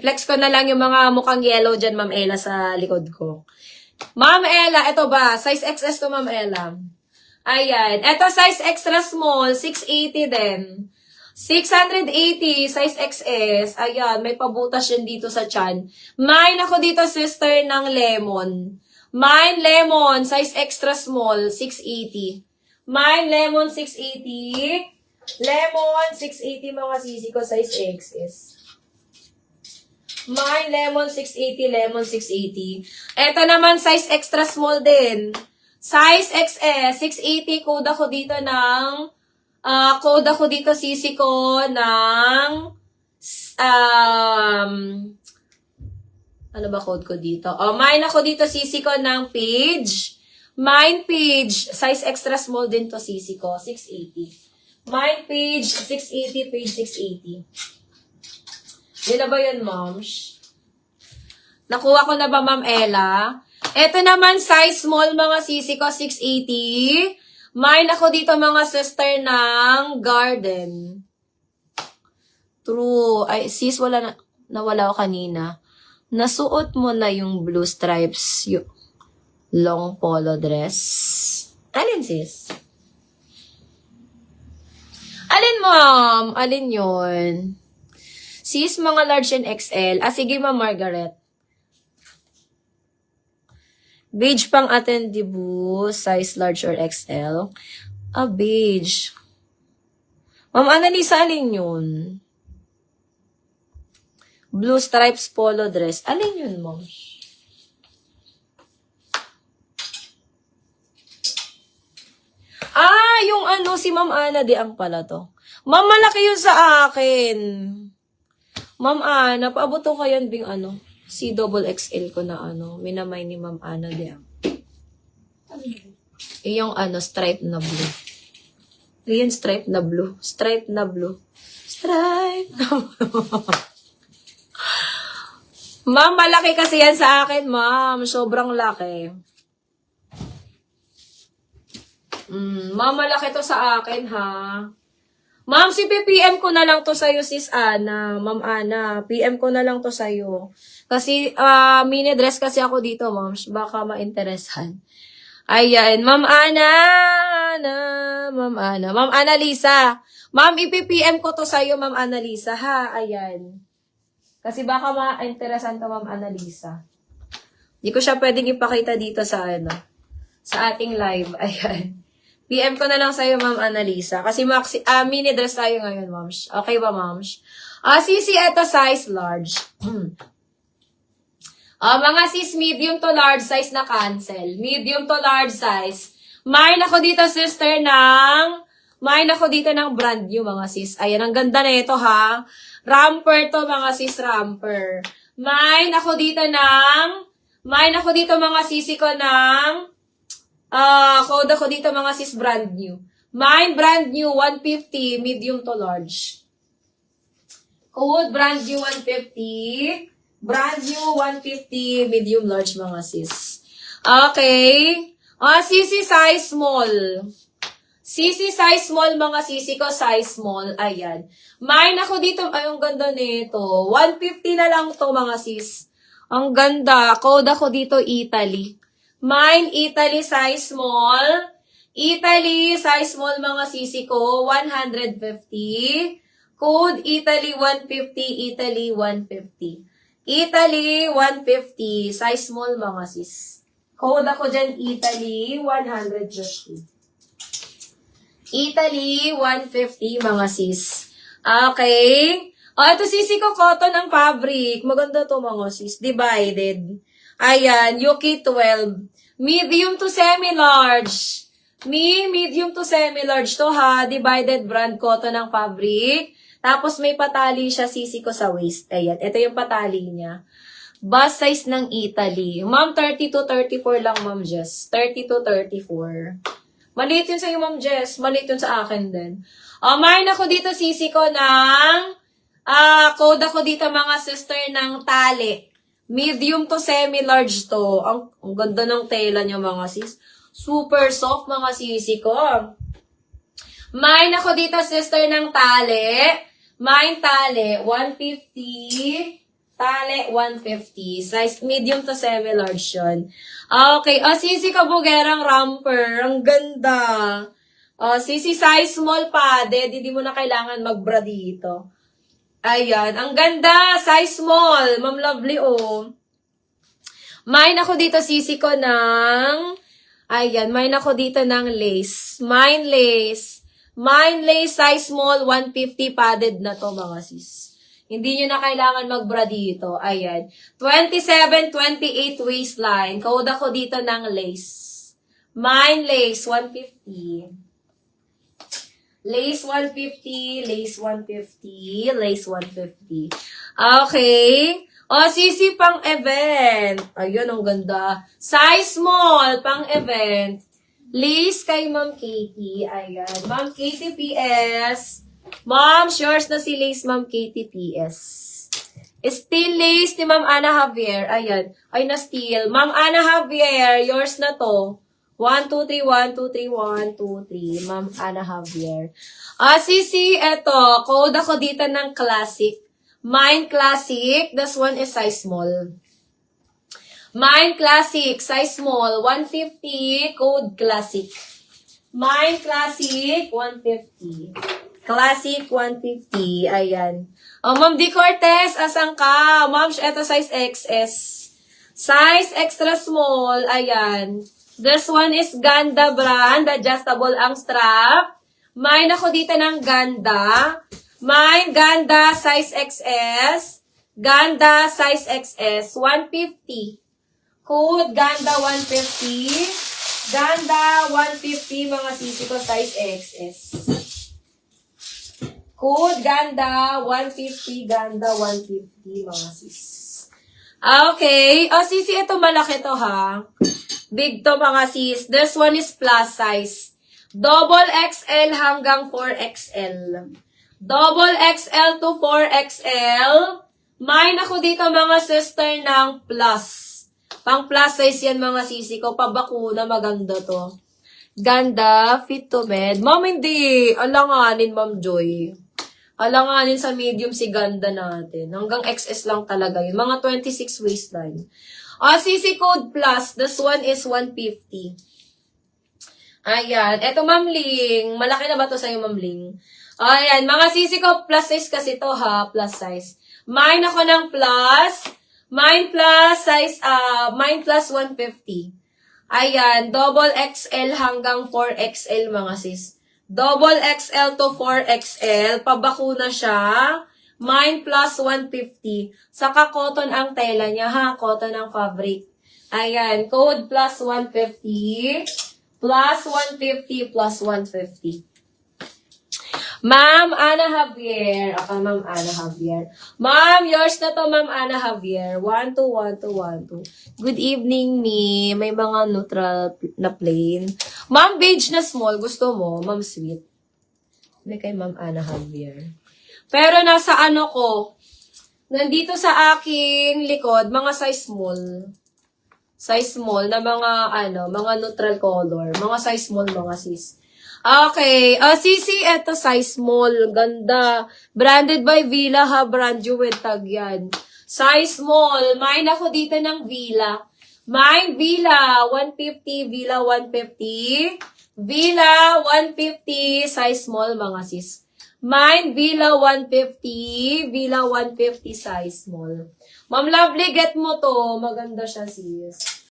I-flex ko na lang yung mga mukhang yellow dyan, Ma'am Ella, sa likod ko. Ma'am Ella, ito ba? Size XS to, Ma'am Ella. Ayan. Ito, size extra small, 680 din. 680, size XS. Ayan, may pabutas yun dito sa chan. Mine ako dito, sister, ng lemon. Mine lemon, size extra small, 680. Mine lemon, 680. Lemon, 680 mga sisi ko, size XS. Mine lemon, 680. Lemon, 680. Ito naman, size extra small din. Size XS, 680. Code ako dito ng... code ako dito, sisi ko, ng, ano ba code ko dito? Mine ako dito, sisi ko, ng page. Mine page, size extra small din to, sisi ko, 680. Mine page, 680, page 680. Yun na ba yun, moms? Nakuha ko na ba, Ma'am Ella? Ito naman, size small, mga sisi ko, 680. Mine ako dito mga sister ng garden. True. Ay, sis, nawala ko kanina. Nasuot mo na yung blue stripes, yung long polo dress. Alin, sis? Alin, ma'am? Alin yun? Sis, mga large and XL. Sige, Ma'am Margaret. Beige pang attendibu, size large or XL. Beige. Ma'am Annalisa, alin yun? Blue stripes polo dress. Alin yun, ma'am? Yung si Ma'am Ana di ang pala to. Ma'am, malaki yun sa akin. Ma'am Ana, paabot ko yan bing CXXL ko na minamay ni Ma'am Ana diyan. Yung stripe na blue. Yan, stripe na blue. Stripe na blue. Stripe na blue. Ma'am, malaki kasi yan sa akin, ma'am. Sobrang laki. Ma'am, malaki to sa akin, ha? Ma'am, PM ko na lang to sa'yo, sis Ana. Ma'am Ana, PM ko na lang to sa'yo. Kasi, mini dress kasi ako dito, ma'am. Baka ma-interesan. Ayan, Ma'am Ana. Ma'am Ana. Ma'am Annalisa. Ma'am, PM ko to sa'yo, Ma'am Annalisa, ha? Ayan. Kasi baka ma-interesan to, Ma'am Annalisa. Hindi ko siya pwedeng ipakita dito sa sa ating live. Ayan. PM ko na lang sa'yo, Ma'am Annalisa. Kasi mini dress tayo ngayon, ma'am. Okay ba, ma'am? Sisi, eto size large. Mga sis, medium to large size na cancel. Medium to large size. Mine ako dito, sister, mine ako dito ng brand new, mga sis. Ayan, ang ganda na ito, ha? Ramper to, mga sis, ramper. Mine ako dito, mga sisi ko ng... code ako dito mga sis, brand new. Mine, brand new, 150, medium to large. Code, brand new, 150. Brand new, 150, medium large mga sis. Okay. Sisi, size small. Sisi, size small mga sisi ko, size small. Ayan. Mine ako dito, ay, ang ganda nito. 150 na lang to mga sis. Ang ganda. Code ako dito, Italy. Mine, Italy, size small. Italy, size small, mga sisi ko, 150. Code, Italy, 150. Italy, 150. Italy, 150. Size small, mga sis. Code ako dyan, Italy, 150. Italy, 150, mga sis. Okay. Ito sisi ko, cotton ang fabric. Maganda to, mga sis. Divided. Ayan, Yuki 12. Medium to semi-large. Medium to semi-large to, ha. Divided brand cotton ng fabric. Tapos may patali siya, sisi ko, sa waist. Ayan, ito yung patali niya. Bust size ng Italy. Ma'am, 32-34 lang, Ma'am Jess. 32-34. Maliit yun sa'yo, Ma'am Jess. Maliit yun sa akin din. Mine ako dito, sisi ko, ng... code ako dito, mga sister, ng tali. Medium to semi-large to. Ang ganda ng tela niyo, mga sis. Super soft, mga sisi ko. Mine ako dito, sister, ng tali. Mine tali, 150. Tale, 150. Size medium to semi-large yun. Okay. Sisi Kabugerang romper. Ang ganda. Sisi size small padded. Hindi mo na kailangan magbra dito. Ayan. Ang ganda. Size small. Ma'am Lovely, Mine ako dito, sisi ko ng... Ayan. Mine ako dito ng lace. Mine lace. Mine lace size small. 150 padded na to, mga sis. Hindi nyo na kailangan magbra dito. Ayan. 27-28 waistline. Code ako dito ng lace. Mine lace, 150. Lace 150, lace 150, lace 150. Okay. Sisi pang event. Ayun, ang ganda. Size small, pang event. Lace kay Ma'am Katie. Ayan. Ma'am Katie PS. Ma'am, yours na si Lace, Ma'am Katie PS. Still Lace ni Ma'am Ana Javier. Ayan. Ay, na-steal. Ma'am Ana Javier, yours na to. 1, 2, 3, 1, 2, 3, 1, 2, 3. Ma'am Ana Javier. Sisi, eto. Code ako dito ng classic. Mine classic. This one is size small. Mine classic. Size small. 150. Code classic. Mine classic. 150. Classic 150. Ayan. Ma'am D. Cortez, asan ka? Ma'am, eto size XS. Size extra small. Ayan. This one is Ganda brand. Adjustable ang strap. Mine ako dito ng Ganda. Mine Ganda size XS. Ganda size XS. 150. Code Ganda 150. Ganda 150 mga sisi ko size XS. Code Ganda 150, Ganda 150 mga sis. Okay. Sisi, ito malaki to ha. Big to mga sis. This one is plus size. Double XL hanggang 4XL. Double XL to 4XL. Mine ako dito mga sister ng plus. Pang plus size yan mga sisi ko. Pabakuna, maganda to. Ganda, fit to bed. Ma'am, hindi. Alanganin, Ma'am Joy. Alanganin sa medium si Ganda natin. Hanggang XS lang talaga yun. Mga 26 waistline. CC code plus. This one is 150. Ayan. Eto, Ma'am Ling. Malaki na ba to sa'yo, Ma'am Ling? Ayan. Mga CC code plus size kasi to ha. Plus size. Mine ako ng plus. Mine plus size, mine plus 150. Ayan. Double XL hanggang 4XL mga sis. Double XL to 4XL. Pabakuna siya. Mine plus 150. Saka cotton ang tela niya ha. Cotton ang fabric. Ayan. Code plus 150. Plus 150 plus 150. Ma'am Ana Javier. Ma'am Ana Javier. Ma'am, yours na to, Ma'am Ana Javier. 1, 2, 1, 2, 1, 2. Good evening, me. May mga neutral na plain. Ma'am, beige na small. Gusto mo? Ma'am, sweet. May kay Ma'am Ana Javier. Pero nasa ano ko, nandito sa aking likod, mga size small. Size small na mga neutral color. Mga size small, mga sis. Okay. Sisi, eto size small. Ganda. Branded by Villa ha. Brand new with tag yan. Size small. Mine ako dito ng Villa. Mine Villa. 150. Villa 150. Villa 150. Size small mga sis. Mine Villa 150. Villa 150 size small. Ma'am Lovely, get mo to. Maganda siya sis.